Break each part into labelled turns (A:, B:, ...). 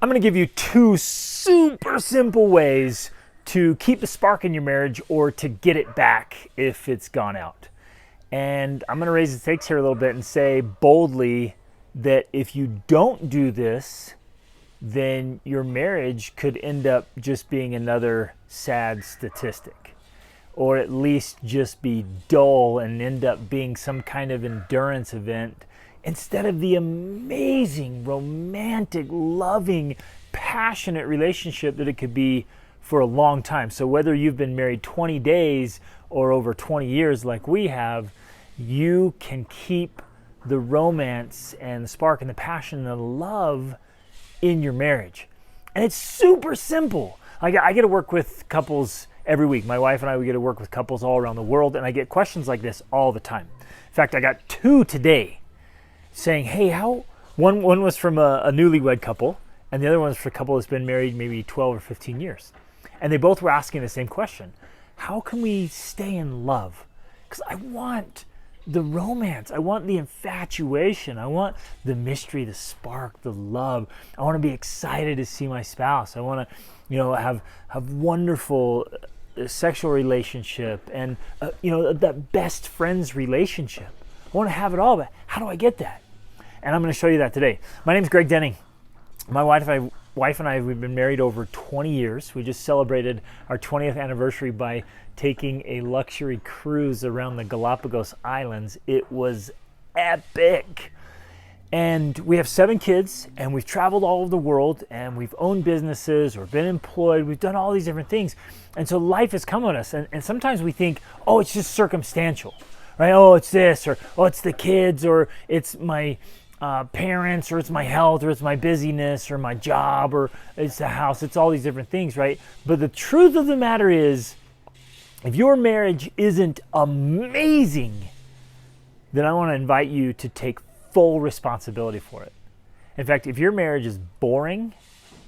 A: I'm going to give you two super simple ways to keep the spark in your marriage or to get it back if it's gone out. And I'm going to raise the stakes here a little bit and say boldly that if you don't do this, then your marriage could end up just being another sad statistic, or at least just be dull and end up being some kind of endurance event instead of the amazing, romantic, loving, passionate relationship that it could be for a long time. So whether you've been married 20 days or over 20 years like we have, you can keep the romance and the spark and the passion and the love in your marriage. And it's super simple. I get to work with couples every week. My wife and I, we get to work with couples all around the world, and I get questions like this all the time. In fact, I got two today saying, hey, one was from a newlywed couple, and the other one was for a couple that's been married maybe 12 or 15 years. And they both were asking the same question. How can we stay in love? Because I want the romance. I want the infatuation. I want the mystery, the spark, the love. I want to be excited to see my spouse. I want to, have wonderful sexual relationship and, that best friends relationship. I want to have it all, but how do I get that? And I'm going to show you that today. My name is Greg Denning. My wife and I, we've been married over 20 years. We just celebrated our 20th anniversary by taking a luxury cruise around the Galapagos Islands. It was epic. And we have 7 kids, and we've traveled all over the world, and we've owned businesses or been employed. We've done all these different things. And so life has come on us. And sometimes we think, oh, it's just circumstantial, right? Oh, it's this, or oh, it's the kids, or it's my parents, or it's my health, or it's my busyness, or my job, or it's the house. It's all these different things, right? But the truth of the matter is, if your marriage isn't amazing, then I want to invite you to take full responsibility for it. In fact, if your marriage is boring,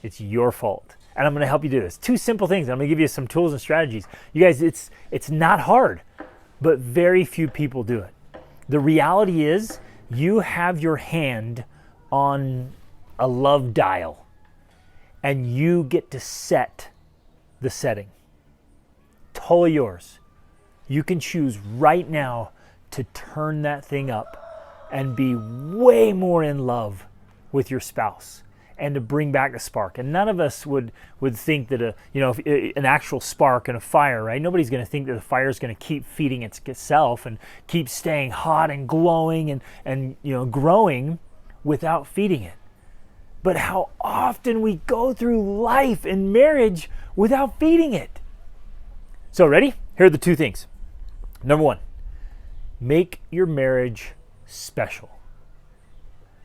A: it's your fault. And I'm going to help you do this. 2 simple things. I'm going to give you some tools and strategies. You guys, it's not hard, but very few people do it. The reality is, you have your hand on a love dial, and you get to set the setting. Totally yours. You can choose right now to turn that thing up and be way more in love with your spouse and to bring back a spark. And none of us would think that an actual spark and a fire, right? Nobody's going to think that the fire is going to keep feeding itself and keep staying hot and glowing and growing without feeding it. But how often we go through life and marriage without feeding it. So ready? Here are the 2 things. Number 1, make your marriage special.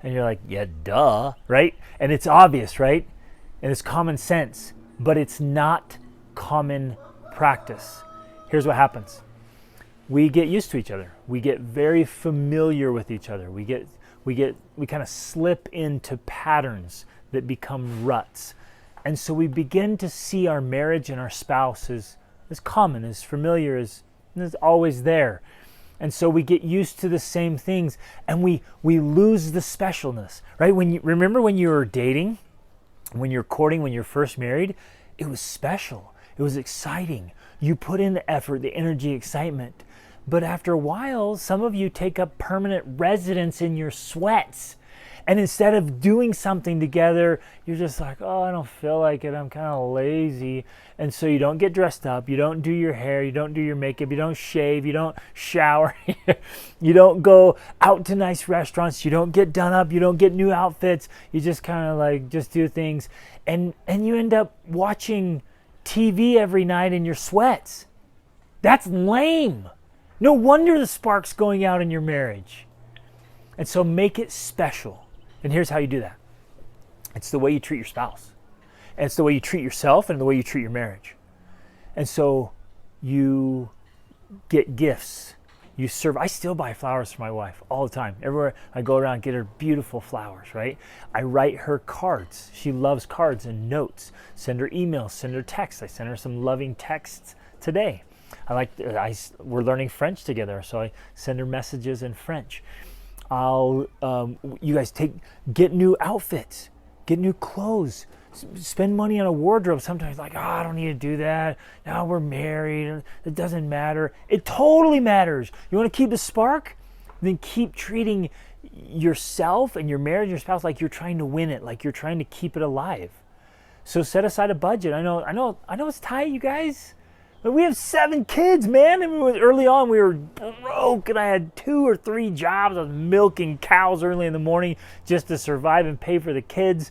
A: And you're like, yeah, duh, right? And it's obvious, right? And it's common sense, but it's not common practice. Here's what happens. We get used to each other. We get very familiar with each other. We kind of slip into patterns that become ruts. And so we begin to see our marriage and our spouse as common, as familiar, as always there. And so we get used to the same things, and we lose the specialness, right? Remember when you were dating, when you're courting, when you're first married, it was special. It was exciting. You put in the effort, the energy, excitement. But after a while, some of you take up permanent residence in your sweats. And instead of doing something together, you're just like, oh, I don't feel like it. I'm kind of lazy. And so you don't get dressed up. You don't do your hair. You don't do your makeup. You don't shave. You don't shower. You don't go out to nice restaurants. You don't get done up. You don't get new outfits. You just kind of just do things. And you end up watching TV every night in your sweats. That's lame. No wonder the spark's going out in your marriage. And so make it special. And here's how you do that. It's the way you treat your spouse. And it's the way you treat yourself and the way you treat your marriage. And so you get gifts. You serve. I still buy flowers for my wife all the time. Everywhere I go around, get her beautiful flowers, right? I write her cards. She loves cards and notes. Send her emails, send her texts. I sent her some loving texts today. We're learning French together, so I send her messages in French. You guys get new outfits. Get new clothes. Spend money on a wardrobe. Sometimes like, oh, I don't need to do that. Now we're married. It doesn't matter. It totally matters. You want to keep the spark? Then keep treating yourself and your marriage, your spouse, like you're trying to win it, like you're trying to keep it alive. So set aside a budget. I know it's tight, you guys. But we have 7 kids, man. And early on, we were broke, and I had 2 or 3 jobs. I was milking cows early in the morning just to survive and pay for the kids.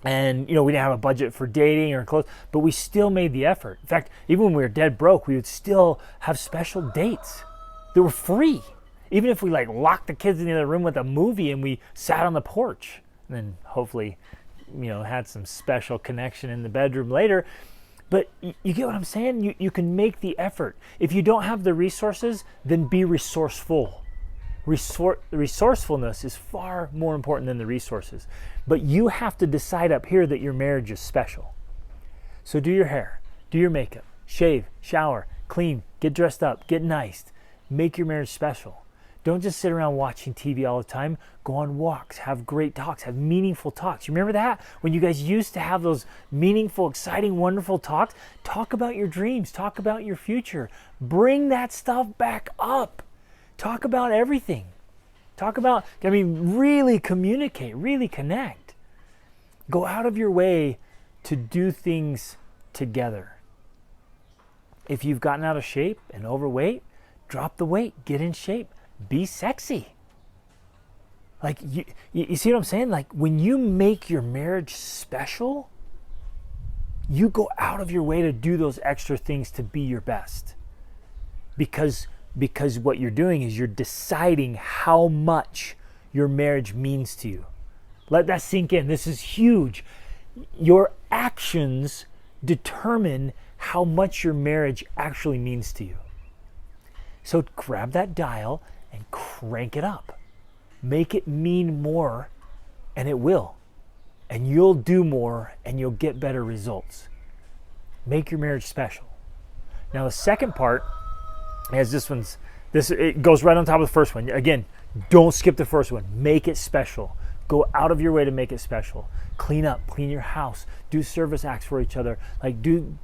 A: And, we didn't have a budget for dating or clothes, but we still made the effort. In fact, even when we were dead broke, we would still have special dates that were free. Even if we locked the kids in the other room with a movie and we sat on the porch, and then hopefully, had some special connection in the bedroom later. But you get what I'm saying? You can make the effort. If you don't have the resources, then be resourceful. Resourcefulness is far more important than the resources. But you have to decide up here that your marriage is special. So do your hair, do your makeup, shave, shower, clean, get dressed up, get nice. Make your marriage special. Don't just sit around watching TV all the time. Go on walks, have great talks, have meaningful talks. You remember that? When you guys used to have those meaningful, exciting, wonderful talks? Talk about your dreams. Talk about your future. Bring that stuff back up. Talk about everything. Really communicate, really connect. Go out of your way to do things together. If you've gotten out of shape and overweight, drop the weight, get in shape. Be sexy. You see what I'm saying? When you make your marriage special, you go out of your way to do those extra things to be your best. Because what you're doing is you're deciding how much your marriage means to you. Let that sink in. This is huge. Your actions determine how much your marriage actually means to you. So grab that dial and crank it up. Make it mean more, and it will. And you'll do more, and you'll get better results. Make your marriage special. Now the second part, as it goes right on top of the first one. Again, don't skip the first one. Make it special. Go out of your way to make it special. Clean up, clean your house, do service acts for each other. Do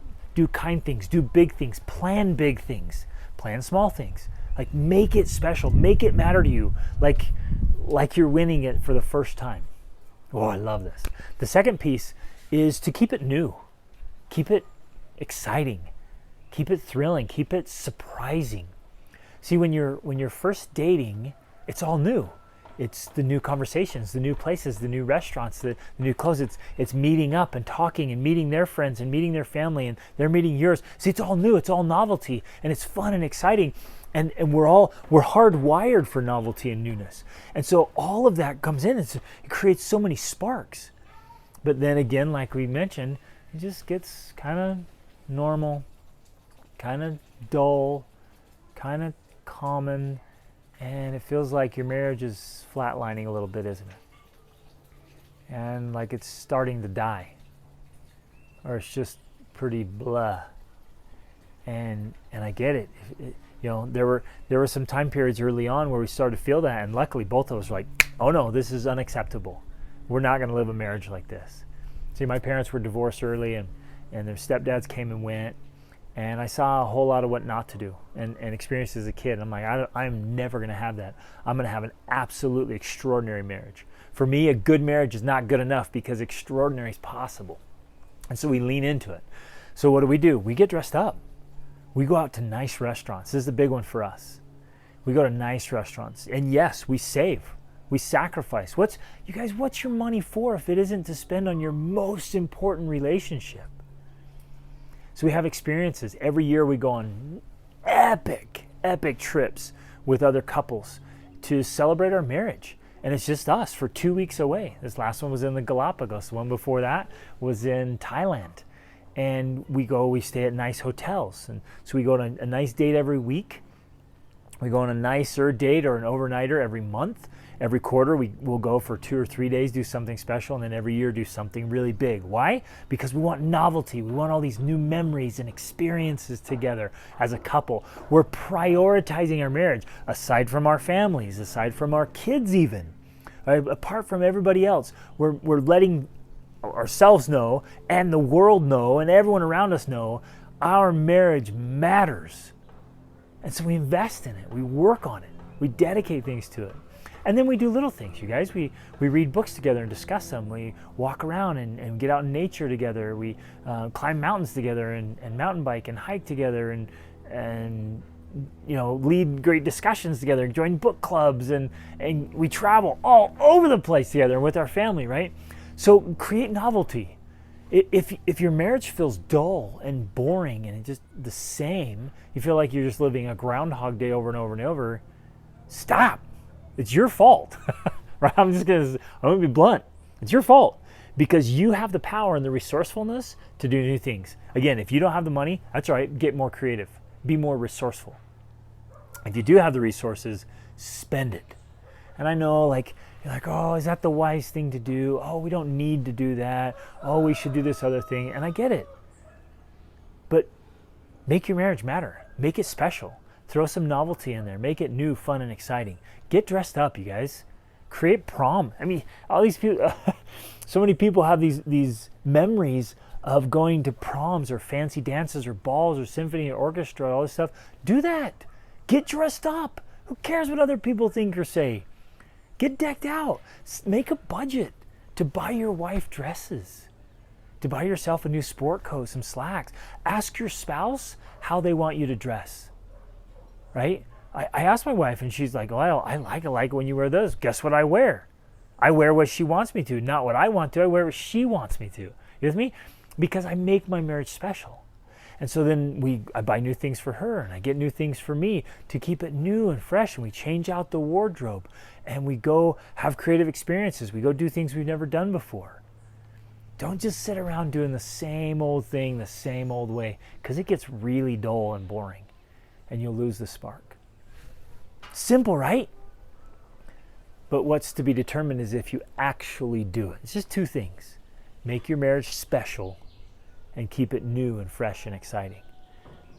A: kind things, do big things, plan big things, plan small things. Make it special, make it matter to you, like you're winning it for the first time. Oh, I love this. The second piece is to keep it new, keep it exciting, keep it thrilling, keep it surprising. See, when you're first dating, it's all new. It's the new conversations, the new places, the new restaurants, the new clothes. It's meeting up and talking and meeting their friends and meeting their family, and they're meeting yours. See, it's all new, it's all novelty, and it's fun and exciting. And we're hardwired for novelty and newness. And so all of that comes in. It creates so many sparks. But then again, like we mentioned, it just gets kind of normal, kind of dull, kind of common, and it feels like your marriage is flatlining a little bit, isn't it? And like it's starting to die, or it's just pretty blah. And I get it. There were some time periods early on where we started to feel that, and luckily both of us were like, oh no, this is unacceptable. We're not going to live a marriage like this. See, my parents were divorced early, and their stepdads came and went, and I saw a whole lot of what not to do and experienced as a kid. I'm like, I'm never going to have that. I'm going to have an absolutely extraordinary marriage. For me, a good marriage is not good enough because extraordinary is possible. And so we lean into it. So what do? We get dressed up. We go out to nice restaurants. This is the big one for us. We go to nice restaurants. And yes, we save. We sacrifice. What's your money for if it isn't to spend on your most important relationship? So we have experiences. Every year we go on epic trips with other couples to celebrate our marriage. And it's just us for 2 weeks away. This last one was in the Galapagos. The one before that was in Thailand. And we stay at nice hotels. And so we go on a nice date every week. We go on a nicer date or an overnighter every month. Every quarter we'll go for 2 or 3 days, do something special, and then every year do something really big. Why? Because we want novelty. We want all these new memories and experiences together as a couple. We're prioritizing our marriage, aside from our families, aside from our kids even. right? Apart from everybody else. We're letting ourselves know and the world know and everyone around us know our marriage matters. And so we invest in it. We work on it. We dedicate things to it. And then we do little things, you guys. We read books together and discuss them. We walk around and get out in nature together. We climb mountains together and mountain bike and hike together and lead great discussions together, join book clubs, and we travel all over the place together with our family, right? So create novelty. If your marriage feels dull and boring and it's just the same, you feel like you're just living a Groundhog Day over and over and over, stop. It's your fault. Right? I'm gonna be blunt. It's your fault because you have the power and the resourcefulness to do new things. Again, if you don't have the money, that's all right. Get more creative. Be more resourceful. If you do have the resources, spend it. And I know, you're like, oh, is that the wise thing to do? Oh, we don't need to do that. Oh, we should do this other thing. And I get it. But make your marriage matter. Make it special. Throw some novelty in there. Make it new, fun, and exciting. Get dressed up, you guys. Create prom. I mean, all these people, so many people have these memories of going to proms or fancy dances or balls or symphony or orchestra, all this stuff. Do that. Get dressed up. Who cares what other people think or say? Get decked out. Make a budget to buy your wife dresses, to buy yourself a new sport coat, some slacks. Ask your spouse how they want you to dress, right? I asked my wife and she's like, well, I like it when you wear those. Guess what I wear? I wear what she wants me to, not what I want to. I wear what she wants me to. You with me? Because I make my marriage special. And so then I buy new things for her and I get new things for me to keep it new and fresh, and we change out the wardrobe and we go have creative experiences. We go do things we've never done before. Don't just sit around doing the same old thing the same old way, because it gets really dull and boring and you'll lose the spark. Simple, right? But what's to be determined is if you actually do it. It's just two things. Make your marriage special and keep it new and fresh and exciting.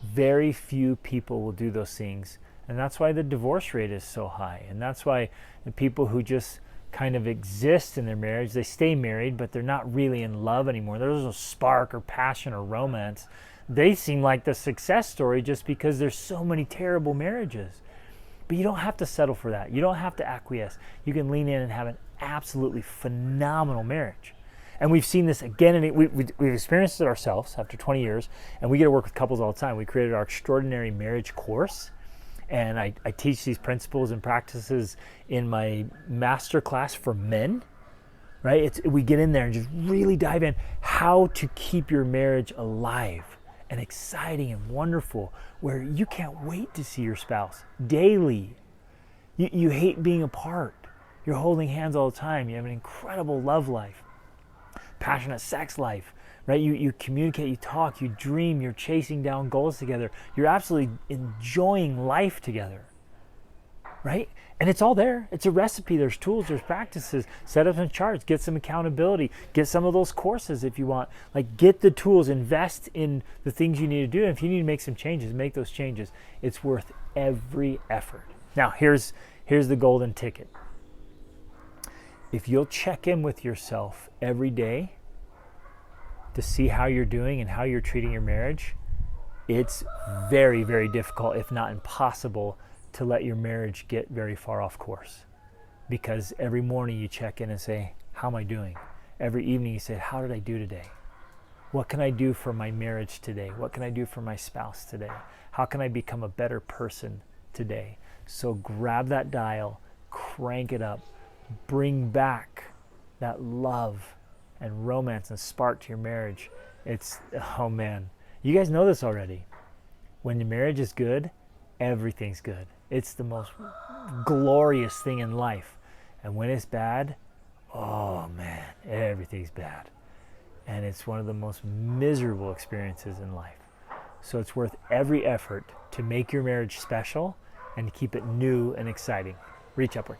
A: Very few people will do those things, and that's why the divorce rate is so high. And that's why the people who just kind of exist in their marriage, they stay married, but they're not really in love anymore. There's no spark or passion or romance. They seem like the success story just because there's so many terrible marriages. But you don't have to settle for that. You don't have to acquiesce. You can lean in and have an absolutely phenomenal marriage. And we've seen this again, and we've experienced it ourselves after 20 years, and we get to work with couples all the time. We created our Extraordinary Marriage course, and I teach these principles and practices in my MASTERCLASS for men, right? We get in there and just really dive in how to keep your marriage alive and exciting and wonderful, where you can't wait to see your spouse daily. You hate being apart. You're holding hands all the time. You have an incredible love life, passionate sex life, right? You communicate, you talk, you dream, you're chasing down goals together. You're absolutely enjoying life together, right? And it's all there. It's a recipe. There's tools, there's practices. Set up some charts, get some accountability, get some of those courses if you want. Get the tools, invest in the things you need to do. And if you need to make some changes, make those changes. It's worth every effort. Now, here's the golden ticket. If you'll check in with yourself every day to see how you're doing and how you're treating your marriage, it's very, very difficult, if not impossible, to let your marriage get very far off course. Because every morning you check in and say, how am I doing? Every evening you say, how did I do today? What can I do for my marriage today? What can I do for my spouse today? How can I become a better person today? So grab that dial, crank it up, bring back that love and romance and spark to your marriage. Oh man, you guys know this already. When your marriage is good, everything's good. It's the most glorious thing in life. And when it's bad, oh man, everything's bad. And it's one of the most miserable experiences in life. So it's worth every effort to make your marriage special and to keep it new and exciting. Reach upward.